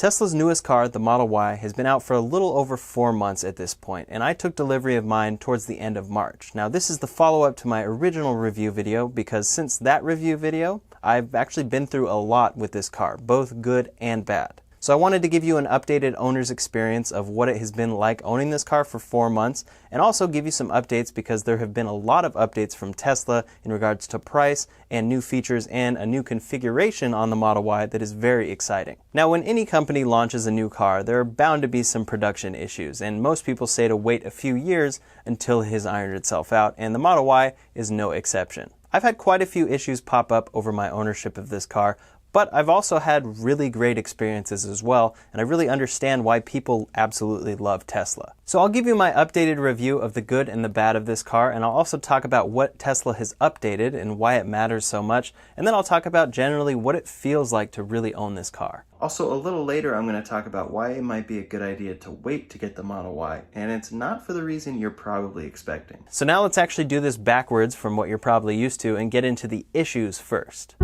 Tesla's newest car, the Model Y, has been out for a little over 4 months at this point, and I took delivery of mine towards the end of March. Now this is the follow-up to my original review video because since that review video, I've actually been through a lot with this car, both good and bad. So I wanted to give you an updated owner's experience of what it has been like owning this car for 4 months, and also give you some updates because there have been a lot of updates from Tesla in regards to price and new features and a new configuration on the Model Y that is very exciting. Now when any company launches a new car, there are bound to be some production issues, and most people say to wait a few years until it has ironed itself out, and the Model Y is no exception. I've had quite a few issues pop up over my ownership of this car, but I've also had really great experiences as well, and I really understand why people absolutely love Tesla. So I'll give you my updated review of the good and the bad of this car, and I'll also talk about what Tesla has updated and why it matters so much, and then I'll talk about generally what it feels like to really own this car. Also, a little later I'm going to talk about why it might be a good idea to wait to get the Model Y, and it's not for the reason you're probably expecting. So now let's actually do this backwards from what you're probably used to and get into the issues first.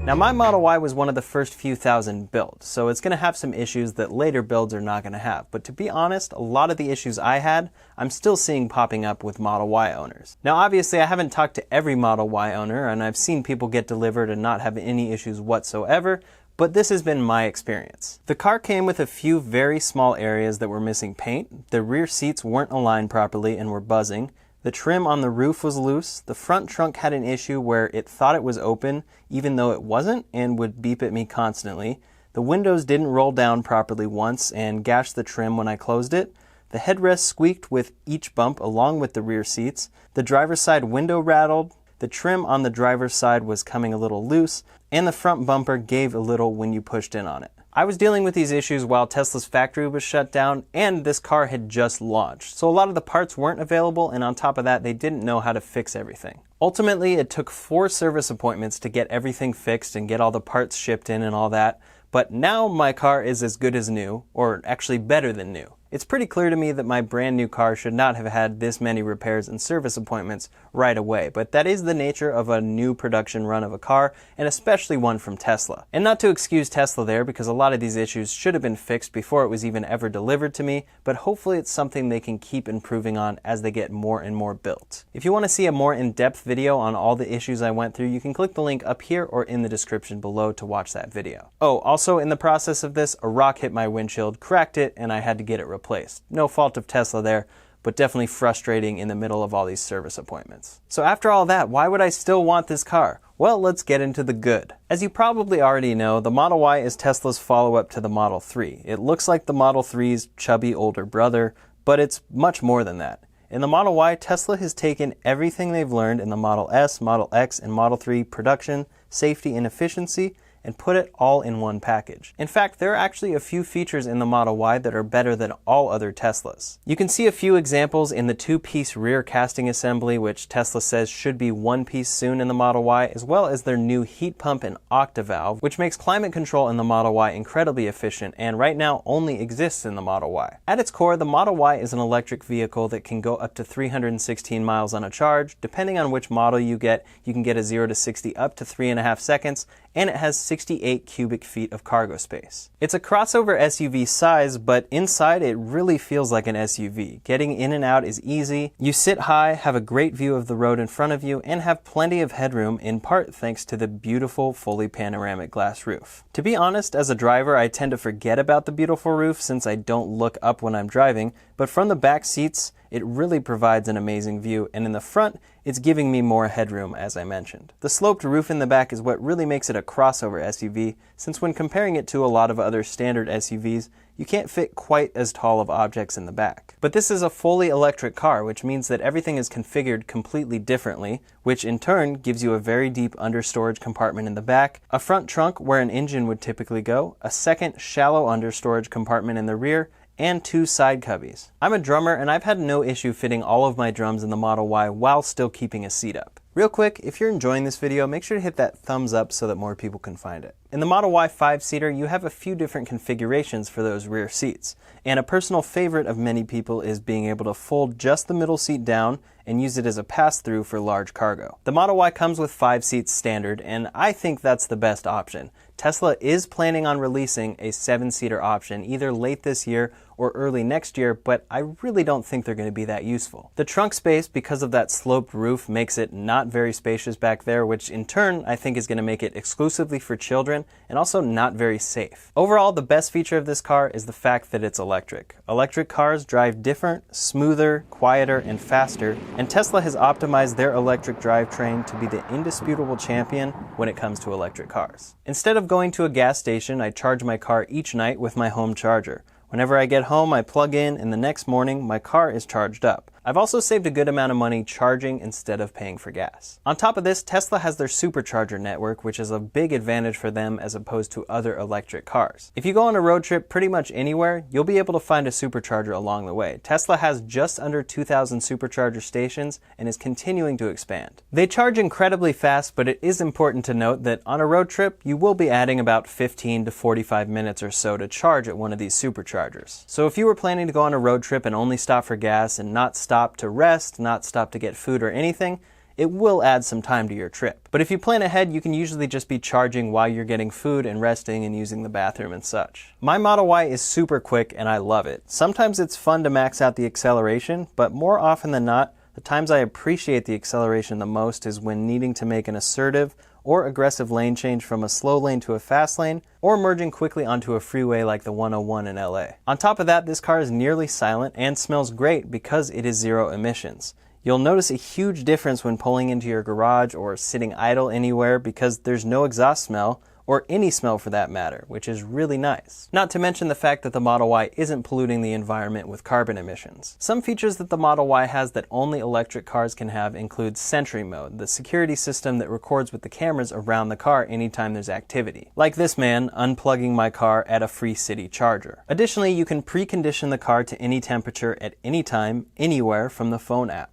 Now my Model Y was one of the first few thousand built, so it's going to have some issues that later builds are not going to have. But to be honest, a lot of the issues I had, I'm still seeing popping up with Model Y owners. Now obviously I haven't talked to every Model Y owner, and I've seen people get delivered and not have any issues whatsoever, but this has been my experience. The car came with a few very small areas that were missing paint, the rear seats weren't aligned properly and were buzzing, the trim on the roof was loose, the front trunk had an issue where it thought it was open even though it wasn't and would beep at me constantly, the windows didn't roll down properly once and gashed the trim when I closed it, the headrest squeaked with each bump along with the rear seats, the driver's side window rattled, the trim on the driver's side was coming a little loose, and the front bumper gave a little when you pushed in on it. I was dealing with these issues while Tesla's factory was shut down and this car had just launched, so a lot of the parts weren't available, and on top of that they didn't know how to fix everything. Ultimately it took 4 service appointments to get everything fixed and get all the parts shipped in and all that, but now my car is as good as new, or actually better than new. It's pretty clear to me that my brand new car should not have had this many repairs and service appointments right away, but that is the nature of a new production run of a car, and especially one from Tesla. And not to excuse Tesla there, because a lot of these issues should have been fixed before it was even ever delivered to me, but hopefully it's something they can keep improving on as they get more and more built. If you want to see a more in-depth video on all the issues I went through, you can click the link up here or in the description below to watch that video. Oh, also in the process of this, a rock hit my windshield, cracked it, and I had to get it replaced. No fault of Tesla there, but definitely frustrating in the middle of all these service appointments. So after all that, why would I still want this car? Well, let's get into the good. As you probably already know, the Model Y is Tesla's follow-up to the Model 3. It looks like the Model 3's chubby older brother, but it's much more than that. In the Model Y, Tesla has taken everything they've learned in the Model S, Model X, and Model 3 production, safety, and efficiency, and put it all in one package. In fact, there are actually a few features in the Model Y that are better than all other Teslas. You can see a few examples in the 2-piece rear casting assembly, which Tesla says should be 1-piece soon in the Model Y, as well as their new heat pump and octavalve, which makes climate control in the Model Y incredibly efficient and right now only exists in the Model Y. At its core, the Model Y is an electric vehicle that can go up to 316 miles on a charge. Depending on which model you can get a 0 to 60 up to 3.5 seconds, and it has 68 cubic feet of cargo space. It's a crossover SUV size, but inside it really feels like an SUV. Getting in and out is easy. You sit high, have a great view of the road in front of you, and have plenty of headroom, in part thanks to the beautiful, fully panoramic glass roof. To be honest, as a driver, I tend to forget about the beautiful roof since I don't look up when I'm driving, but from the back seats, it really provides an amazing view, and in the front, it's giving me more headroom, as I mentioned. The sloped roof in the back is what really makes it a crossover SUV, since when comparing it to a lot of other standard SUVs, you can't fit quite as tall of objects in the back. But this is a fully electric car, which means that everything is configured completely differently, which in turn gives you a very deep understorage compartment in the back, a front trunk where an engine would typically go, a second shallow understorage compartment in the rear, and 2 side cubbies. I'm a drummer and I've had no issue fitting all of my drums in the Model Y while still keeping a seat up. Real quick, if you're enjoying this video, make sure to hit that thumbs up so that more people can find it. In the Model Y 5-seater, you have a few different configurations for those rear seats, and a personal favorite of many people is being able to fold just the middle seat down and use it as a pass-through for large cargo. The Model Y comes with 5 seats standard, and I think that's the best option. Tesla is planning on releasing a 7-seater option either late this year or early next year, but I really don't think they're going to be that useful. The trunk space, because of that sloped roof, makes it not very spacious back there, which in turn I think is going to make it exclusively for children and also not very safe. Overall, the best feature of this car is the fact that it's electric. Electric cars drive different, smoother, quieter, and faster, and Tesla has optimized their electric drivetrain to be the indisputable champion when it comes to electric cars. Instead of going to a gas station, I charge my car each night with my home charger. Whenever I get home, I plug in, and the next morning, my car is charged up. I've also saved a good amount of money charging instead of paying for gas. On top of this, Tesla has their supercharger network, which is a big advantage for them as opposed to other electric cars. If you go on a road trip pretty much anywhere, you'll be able to find a supercharger along the way. Tesla has just under 2,000 supercharger stations and is continuing to expand. They charge incredibly fast, but it is important to note that on a road trip, you will be adding about 15 to 45 minutes or so to charge at one of these superchargers. So if you were planning to go on a road trip and only stop for gas and not stop to rest, not stop to get food or anything, it will add some time to your trip. But if you plan ahead, you can usually just be charging while you're getting food and resting and using the bathroom and such. My Model Y is super quick and I love it. Sometimes it's fun to max out the acceleration, but more often than not, the times I appreciate the acceleration the most is when needing to make an assertive or aggressive lane change from a slow lane to a fast lane, or merging quickly onto a freeway like the 101 in LA. On top of that, this car is nearly silent and smells great because it is zero emissions. You'll notice a huge difference when pulling into your garage or sitting idle anywhere because there's no exhaust smell, or any smell for that matter, which is really nice. Not to mention the fact that the Model Y isn't polluting the environment with carbon emissions. Some features that the Model Y has that only electric cars can have include Sentry Mode, the security system that records with the cameras around the car anytime there's activity. Like this man unplugging my car at a free city charger. Additionally, you can precondition the car to any temperature at any time, anywhere from the phone app.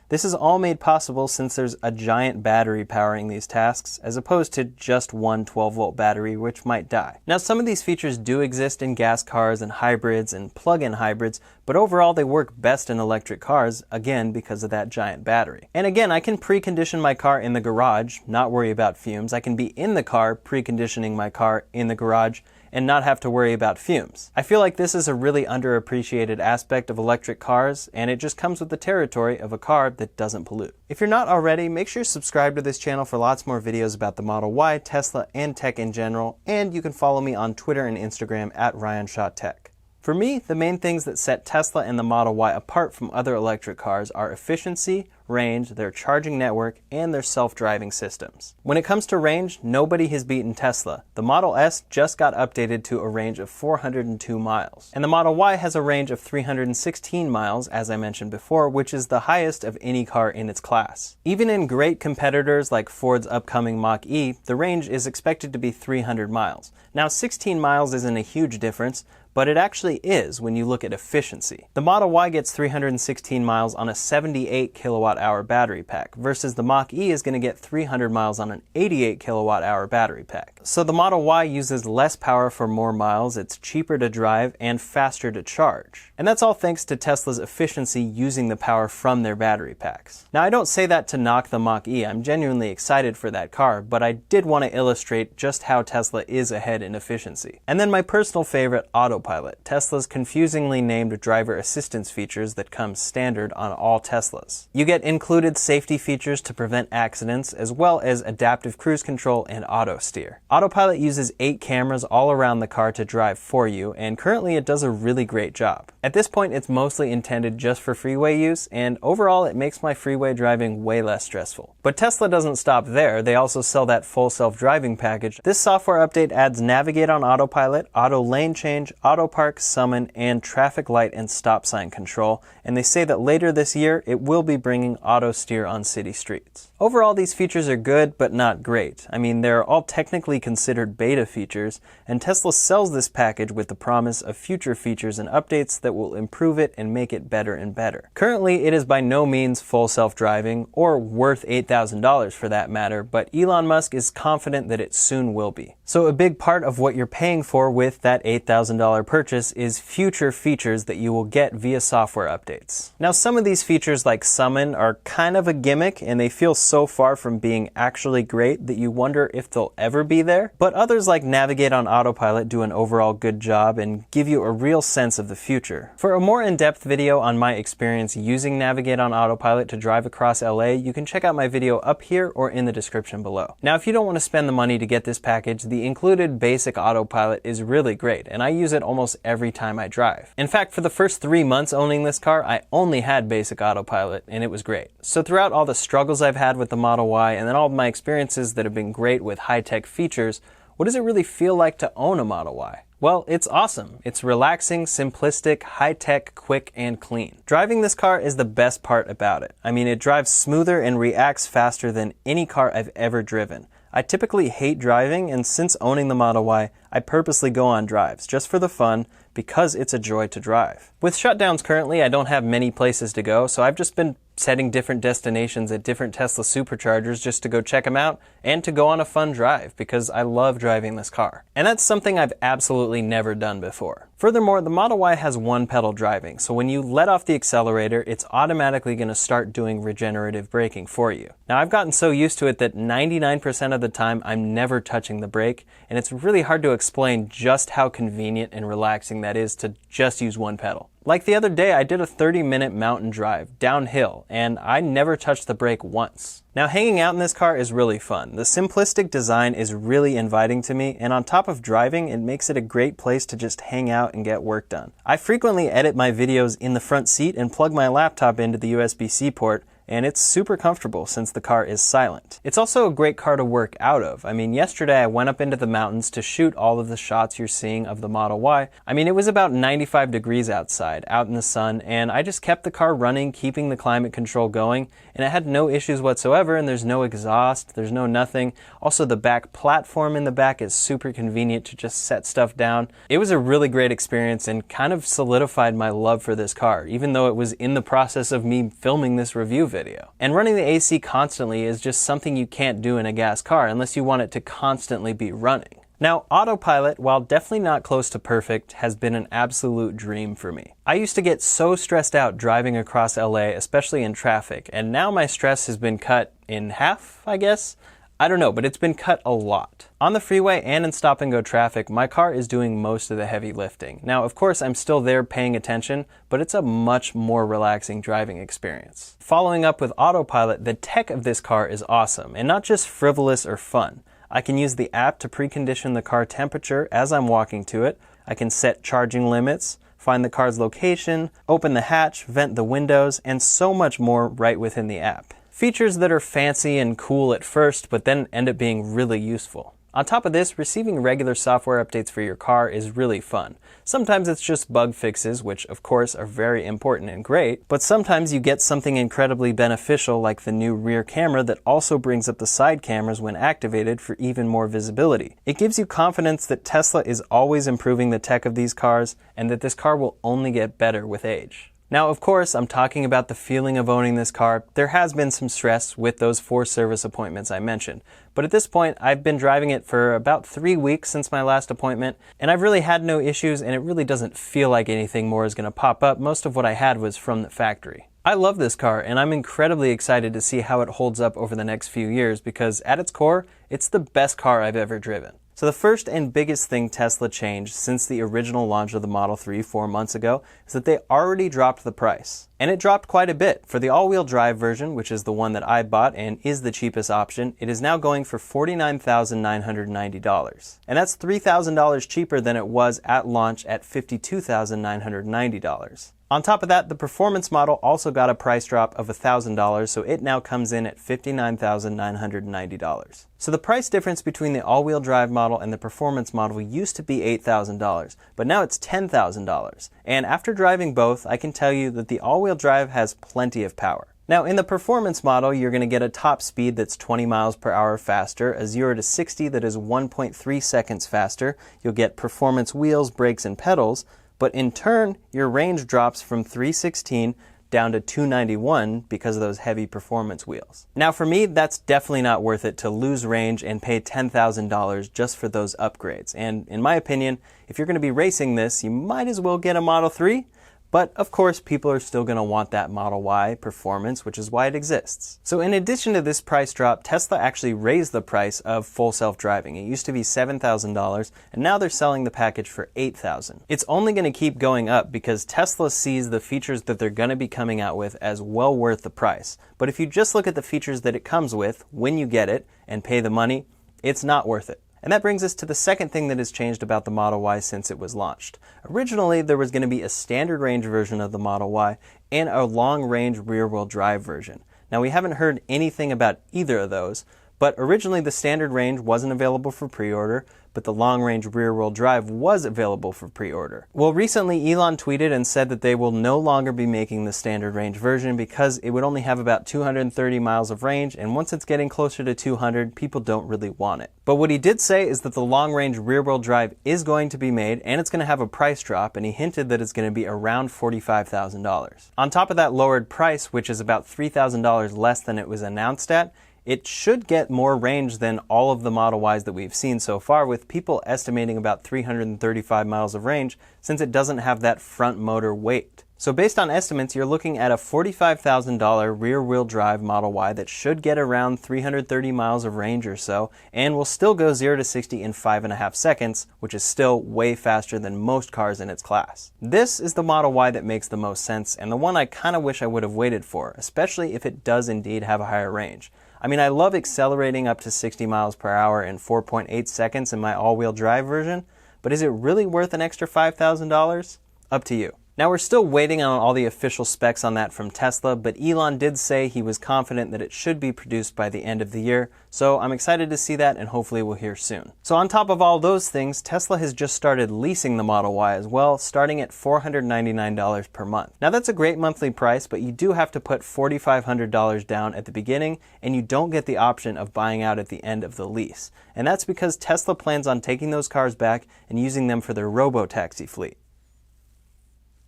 This is all made possible since there's a giant battery powering these tasks, as opposed to just one 12-volt battery, which might die. Now, some of these features do exist in gas cars and hybrids and plug-in hybrids, but overall they work best in electric cars, again because of that giant battery. And again, I can precondition my car in the garage, not worry about fumes. I can be in the car, preconditioning my car in the garage, and not have to worry about fumes. I feel like this is a really underappreciated aspect of electric cars, and it just comes with the territory of a car that doesn't pollute. If you're not already, make sure you subscribe to this channel for lots more videos about the Model Y, Tesla, and tech in general, and you can follow me on Twitter and Instagram at RyanShawTech. For me, the main things that set Tesla and the Model Y apart from other electric cars are efficiency, range, their charging network, and their self-driving systems. When it comes to range, nobody has beaten Tesla. The Model S just got updated to a range of 402 miles. And the Model Y has a range of 316 miles, as I mentioned before, which is the highest of any car in its class. Even in great competitors like Ford's upcoming Mach-E, the range is expected to be 300 miles. Now, 16 miles isn't a huge difference, but it actually is when you look at efficiency. The Model Y gets 316 miles on a 78 kilowatt-hour battery pack, versus the Mach-E is going to get 300 miles on an 88 kilowatt-hour battery pack. So the Model Y uses less power for more miles, it's cheaper to drive, and faster to charge. And that's all thanks to Tesla's efficiency using the power from their battery packs. Now, I don't say that to knock the Mach-E, I'm genuinely excited for that car, but I did want to illustrate just how Tesla is ahead in efficiency. And then my personal favorite, Autopilot, Tesla's confusingly named driver assistance features that come standard on all Teslas. You get included safety features to prevent accidents, as well as adaptive cruise control and auto steer. Autopilot uses 8 cameras all around the car to drive for you, and currently it does a really great job. At this point, it's mostly intended just for freeway use, and overall it makes my freeway driving way less stressful. But Tesla doesn't stop there, they also sell that full self-driving package. This software update adds Navigate on Autopilot, Auto Lane Change, Auto Park, Summon, and Traffic Light and Stop Sign Control, and they say that later this year it will be bringing Auto Steer on city streets. Overall, these features are good, but not great. I mean, they're all technically considered beta features, and Tesla sells this package with the promise of future features and updates that will improve it and make it better and better. Currently, it is by no means full self-driving, or worth $8,000 for that matter, but Elon Musk is confident that it soon will be. So a big part of what you're paying for with that $8,000 purchase is future features that you will get via software updates. Now, some of these features like Summon are kind of a gimmick, and they feel so far from being actually great that you wonder if they'll ever be there. But others like Navigate on Autopilot do an overall good job and give you a real sense of the future. For a more in-depth video on my experience using Navigate on Autopilot to drive across LA, you can check out my video up here or in the description below. Now, if you don't want to spend the money to get this package, the included basic autopilot is really great, and I use it almost every time I drive. In fact, for the first 3 months owning this car, I only had basic autopilot, and it was great. So throughout all the struggles I've had with the Model Y, and then all of my experiences that have been great with high-tech features, what does it really feel like to own a Model Y? Well, it's awesome. It's relaxing, simplistic, high-tech, quick, and clean. Driving this car is the best part about it. I mean, it drives smoother and reacts faster than any car I've ever driven. I typically hate driving, and since owning the Model Y, I purposely go on drives, just for the fun, because it's a joy to drive. With shutdowns currently, I don't have many places to go, so I've just been setting different destinations at different Tesla superchargers just to go check them out and to go on a fun drive because I love driving this car. And that's something I've absolutely never done before. Furthermore, the Model Y has one pedal driving, so when you let off the accelerator, it's automatically going to start doing regenerative braking for you. Now, I've gotten so used to it that 99% of the time I'm never touching the brake, and it's really hard to explain just how convenient and relaxing that is to just use one pedal. Like the other day, I did a 30-minute mountain drive downhill, and I never touched the brake once. Now, hanging out in this car is really fun. The simplistic design is really inviting to me, and on top of driving, it makes it a great place to just hang out and get work done. I frequently edit my videos in the front seat and plug my laptop into the USB-C port, and it's super comfortable since the car is silent. It's also a great car to work out of. I mean, yesterday I went up into the mountains to shoot all of the shots you're seeing of the Model Y. I mean, it was about 95 degrees outside, out in the sun, and I just kept the car running, keeping the climate control going, and it had no issues whatsoever, and there's no exhaust, there's no nothing. Also, the back platform in the back is super convenient to just set stuff down. It was a really great experience and kind of solidified my love for this car, even though it was in the process of me filming this review video. And running the AC constantly is just something you can't do in a gas car unless you want it to constantly be running. Now, Autopilot, while definitely not close to perfect, has been an absolute dream for me. I used to get so stressed out driving across LA, especially in traffic, and now my stress has been cut in half, I guess? I don't know, but it's been cut a lot. On the freeway and in stop-and-go traffic, my car is doing most of the heavy lifting. Now, of course, I'm still there paying attention, but it's a much more relaxing driving experience. Following up with Autopilot, the tech of this car is awesome, and not just frivolous or fun. I can use the app to precondition the car temperature as I'm walking to it. I can set charging limits, find the car's location, open the hatch, vent the windows, and so much more right within the app. Features that are fancy and cool at first, but then end up being really useful. On top of this, receiving regular software updates for your car is really fun. Sometimes it's just bug fixes, which of course are very important and great, but sometimes you get something incredibly beneficial like the new rear camera that also brings up the side cameras when activated for even more visibility. It gives you confidence that Tesla is always improving the tech of these cars and that this car will only get better with age. Now, of course, I'm talking about the feeling of owning this car. There has been some stress with those 4 service appointments I mentioned. But at this point, I've been driving it for about 3 weeks since my last appointment, and I've really had no issues, and it really doesn't feel like anything more is going to pop up. Most of what I had was from the factory. I love this car, and I'm incredibly excited to see how it holds up over the next few years because at its core, it's the best car I've ever driven. So the first and biggest thing Tesla changed since the original launch of the Model 3 4 months ago is that they already dropped the price. And it dropped quite a bit. For the all-wheel drive version, which is the one that I bought and is the cheapest option, it is now going for $49,990. And that's $3,000 cheaper than it was at launch at $52,990. On top of that, the performance model also got a price drop of $1,000, so it now comes in at $59,990. So the price difference between the all-wheel drive model and the performance model used to be $8,000, but now it's $10,000. And after driving both, I can tell you that the all-wheel drive has plenty of power. Now in the performance model, you're going to get a top speed that's 20 miles per hour faster, a 0 to 60 that is 1.3 seconds faster. You'll get performance wheels, brakes, and pedals, but in turn, your range drops from 316 down to 291 because of those heavy performance wheels. Now for me, that's definitely not worth it to lose range and pay $10,000 just for those upgrades. And in my opinion, if you're going to be racing this, you might as well get a Model 3. But of course, people are still going to want that Model Y performance, which is why it exists. So in addition to this price drop, Tesla actually raised the price of full self-driving. It used to be $7,000, and now they're selling the package for $8,000. It's only going to keep going up because Tesla sees the features that they're going to be coming out with as well worth the price. But if you just look at the features that it comes with when you get it and pay the money, it's not worth it. And that brings us to the second thing that has changed about the Model Y since it was launched. Originally, there was going to be a standard range version of the Model Y and a long-range rear-wheel drive version. Now, we haven't heard anything about either of those, but originally the standard range wasn't available for pre-order, but the long-range rear-wheel drive was available for pre-order. Well, recently Elon tweeted and said that they will no longer be making the standard range version because it would only have about 230 miles of range, and once it's getting closer to 200, people don't really want it. But what he did say is that the long-range rear-wheel drive is going to be made, and it's going to have a price drop, and he hinted that it's going to be around $45,000. On top of that lowered price, which is about $3,000 less than it was announced at, it should get more range than all of the Model Ys that we've seen so far, with people estimating about 335 miles of range since it doesn't have that front motor weight. So based on estimates, you're looking at a $45,000 rear-wheel drive Model Y that should get around 330 miles of range or so, and will still go 0 to 60 in 5.5 seconds, which is still way faster than most cars in its class. This is the Model Y that makes the most sense, and the one I kind of wish I would have waited for, especially if it does indeed have a higher range. I mean, I love accelerating up to 60 miles per hour in 4.8 seconds in my all-wheel drive version, but is it really worth an extra $5,000? Up to you. Now, we're still waiting on all the official specs on that from Tesla, but Elon did say he was confident that it should be produced by the end of the year, so I'm excited to see that, and hopefully we'll hear soon. So on top of all those things, Tesla has just started leasing the Model Y as well, starting at $499 per month. Now, that's a great monthly price, but you do have to put $4,500 down at the beginning, and you don't get the option of buying out at the end of the lease. And that's because Tesla plans on taking those cars back and using them for their robo-taxi fleet.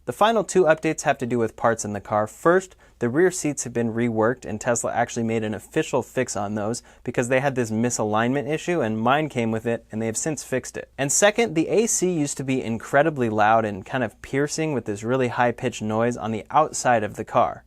The final two updates have to do with parts in the car. First, the rear seats have been reworked, and Tesla actually made an official fix on those because they had this misalignment issue, and mine came with it, and they have since fixed it. And second, the AC used to be incredibly loud and kind of piercing with this really high-pitched noise on the outside of the car.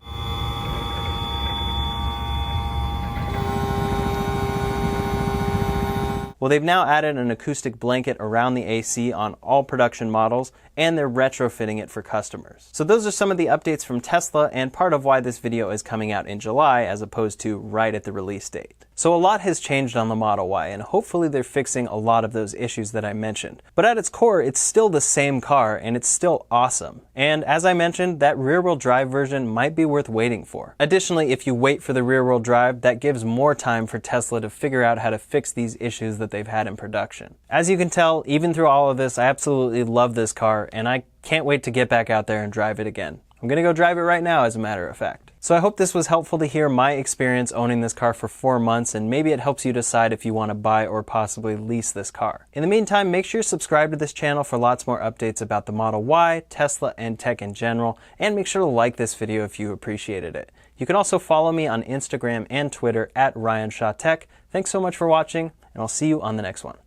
Well, they've now added an acoustic blanket around the AC on all production models, and they're retrofitting it for customers. So those are some of the updates from Tesla, and part of why this video is coming out in July as opposed to right at the release date. So a lot has changed on the Model Y, and hopefully they're fixing a lot of those issues that I mentioned. But at its core, it's still the same car, and it's still awesome. And as I mentioned, that rear-wheel drive version might be worth waiting for. Additionally, if you wait for the rear-wheel drive, that gives more time for Tesla to figure out how to fix these issues that they've had in production. As you can tell, even through all of this, I absolutely love this car, and I can't wait to get back out there and drive it again. I'm gonna go drive it right now, as a matter of fact. So I hope this was helpful to hear my experience owning this car for 4 months, and maybe it helps you decide if you want to buy or possibly lease this car. In the meantime, make sure you subscribe to this channel for lots more updates about the Model Y, Tesla, and tech in general, and make sure to like this video if you appreciated it. You can also follow me on Instagram and Twitter at RyanShawTech. Thanks so much for watching, and I'll see you on the next one.